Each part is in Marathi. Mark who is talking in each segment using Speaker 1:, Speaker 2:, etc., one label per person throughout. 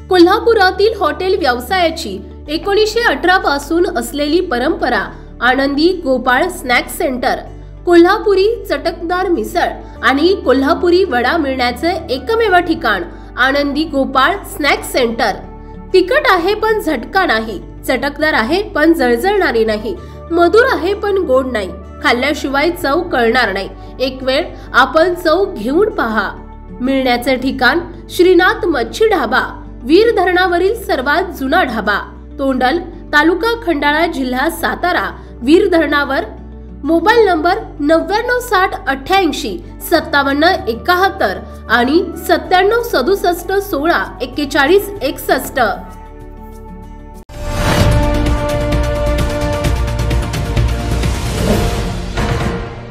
Speaker 1: कोल्हापुरातील हॉटेल व्यवसायाची 1918 पासून असलेली परंपरा आनंदी गोपाळ स्नॅक्स सेंटर, कोल्हापुरी चटकदार मिसळ आणि कोल्हापुरी वडा मिळण्याचे एकमेव ठिकाण आनंदी गोपाळ स्नॅक्स सेंटर। तिखट आहे पण झटका नाही, चटकदार आहे पण जळजळणारी नाही, मधुर आहे पण गोड नाही, खाल्ल्याशिवाय चव कळणार नाही। एक वेळ आपण चव घेऊन पहा। मिळण्याचे ठिकाण श्रीनाथ मच्छी ढाबा, वीर धरणावरील सर्वात जुना ढाबा, तोंडल, तालुका खंडाळा, जिल्हा सातारा। वीर धरणावर। मोबाईल नंबर 9968855771 आणि 9767164161।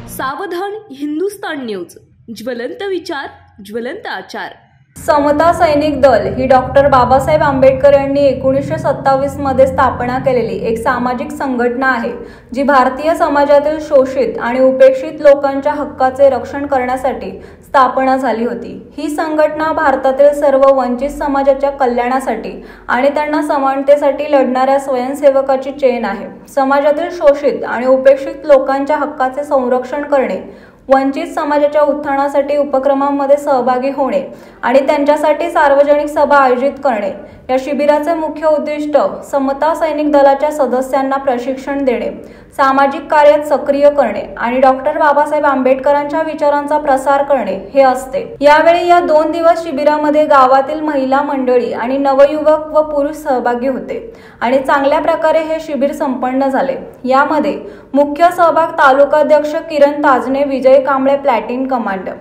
Speaker 1: सावधान हिंदुस्तान न्यूज, ज्वलंत विचार, ज्वलंत आचार।
Speaker 2: समता सैनिक दल ही डॉक्टर बाबासाहेब आंबेडकर यांनी 1927 मध्ये स्थापना केलेली एक सामाजिक संघटना आहे, जी भारतीय समाजातील शोषित आणि उपेक्षित लोकांच्या हक्काचे रक्षण करण्यासाठी स्थापना झाली होती। ही संघटना भारतातील सर्व वंचित समाजाच्या कल्याणासाठी आणि त्यांना समानतेसाठी लढणाऱ्या स्वयंसेवकाची चेन आहे। समाजातील शोषित आणि उपेक्षित लोकांच्या हक्काचे संरक्षण करणे, वंचित समाजाच्या उत्थानासाठी उपक्रमांमध्ये सहभागी होणे आणि त्यांच्यासाठी सार्वजनिक सभा आयोजित करणे, या शिबिराचे मुख्य उद्दिष्ट समता सैनिक दलाच्या सदस्यांना प्रशिक्षण देणे, सामाजिक कार्यात सक्रिय करणे आणि डॉक्टर बाबासाहेब आंबेडकरांच्या विचारांचा प्रसार करणे हे असते। यावेळी या 2 दिवस शिबिरामध्ये गावातील महिला मंडळी आणि नवयुवक व पुरुष सहभागी होते आणि चांगल्या प्रकारे हे शिबिर संपन्न झाले। यामध्ये मुख्य सहभाग तालुकाध्यक्ष Kiran Tajne, Vijay Kamble platoon commander,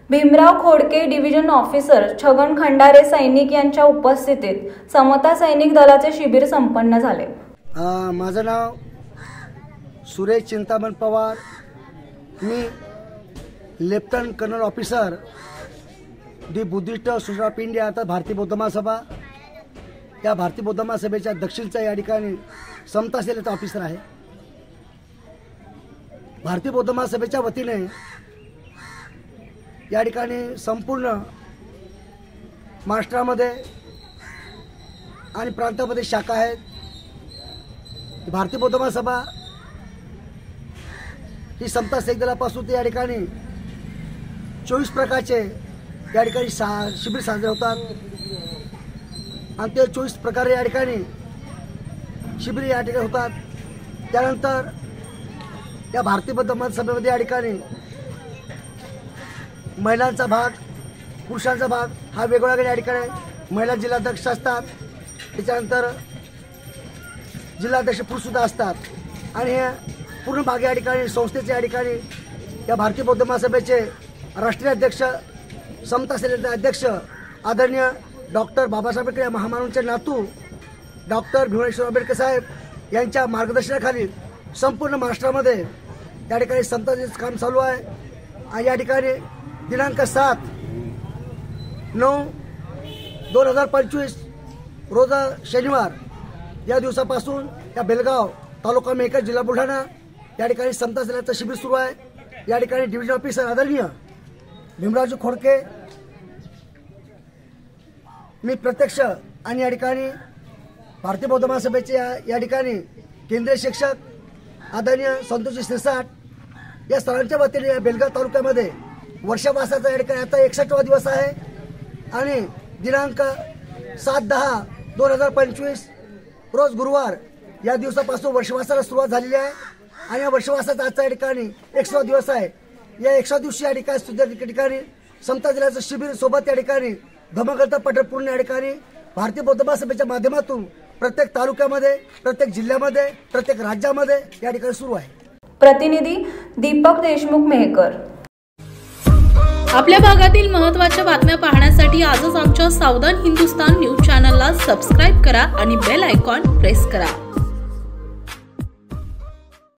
Speaker 2: Bhimrao Khodke division officer, Chhagan Khandare सैनिक यांच्या उपस्थितीत समता सैनिक दलाचे शिबिर संपन्न झाले।
Speaker 3: माझं नाव सुरेश चिंतामण पवार, मी lieutenant colonel officer the Buddhist Society of India, आता भारतीय बौद्ध महासभा, या भारतीय बौद्ध महासभेच्या दक्षिणचा या ठिकाणी समता सेनेचा ऑफिसर आहे। भारतीय बौद्ध महासभेच्या वतीने या ठिकाणी संपूर्ण महाराष्ट्रामध्ये आणि प्रांतामध्ये शाखा आहेत। भारतीय बौद्ध महासभा ही समता सैनिक दलापासून या ठिकाणी 24 प्रकारचे या ठिकाणी शिबिर साजरे होतात आणि ते 24 प्रकारे या ठिकाणी शिबिर या ठिकाणी होतात। त्यानंतर या भारतीय बौद्ध महासभेमध्ये या ठिकाणी महिलांचा भाग, पुरुषांचा भाग हा वेगवेगळ्या या ठिकाणी महिला जिल्हाध्यक्ष असतात, त्याच्यानंतर जिल्हाध्यक्ष पुरुष सुद्धा असतात आणि हे पूर्ण भाग या ठिकाणी संस्थेचे या ठिकाणी या भारतीय बौद्ध महासभेचे राष्ट्रीय अध्यक्ष, समता सेनेचे अध्यक्ष आदरणीय डॉक्टर बाबासाहेब आंबेडकर या महामानवांचे नातू डॉक्टर भीमराव आंबेडकर साहेब यांच्या मार्गदर्शनाखाली संपूर्ण महाराष्ट्रामध्ये या ठिकाणी समताचे काम चालू आहे। आणि या ठिकाणी दिनांक 7/9/2025 रोज शनिवार या दिवसापासून या बेलगाव, तालुका मेहकर, जिल्हा बुलढाणा या ठिकाणी समता सेनेचं शिबिर सुरू आहे। या ठिकाणी डिव्हिजन ऑफिसर आदरणीय भीमरावजी खोडके, मी प्रत्यक्ष आणि या ठिकाणी भारतीय बौद्ध महासभेचे या ठिकाणी केंद्रीय शिक्षक आदरणीय संतोषजी शिरसाट या सर्वांच्या वतीने या बेलगाव तालुक्यामध्ये वर्षवासाचा या ठिकाणी आता 61वा दिवस आहे आणि दिनांक 7/10/2025 रोज गुरुवार या दिवसापासून वर्षवासाला सुरुवात झालेली आहे आणि या वर्षवासाचा आजचा या ठिकाणी 100वा दिवस आहे। या 100 दिवशी या ठिकाणी सुद्धा ठिकाणी समता जिल्ह्याचं शिबिर सोबत या ठिकाणी धमकता पंढरपूर या ठिकाणी भारतीय बौद्ध महासभेच्या माध्यमातून प्रत्येक तालुक्यामध्ये, प्रत्येक जिल्ह्यामध्ये, प्रत्येक राज्यामध्ये या ठिकाणी सुरू आहे।
Speaker 2: प्रतिनिधी दीपक देशमुख, मेहकर।
Speaker 1: आपल्या भागातील महत्त्वाच्या बातम्या पाहण्यासाठी आजच आमच्या सावधान हिंदुस्तान न्यूज चॅनलला सबस्क्राईब करा आणि बेल आयकॉन प्रेस करा।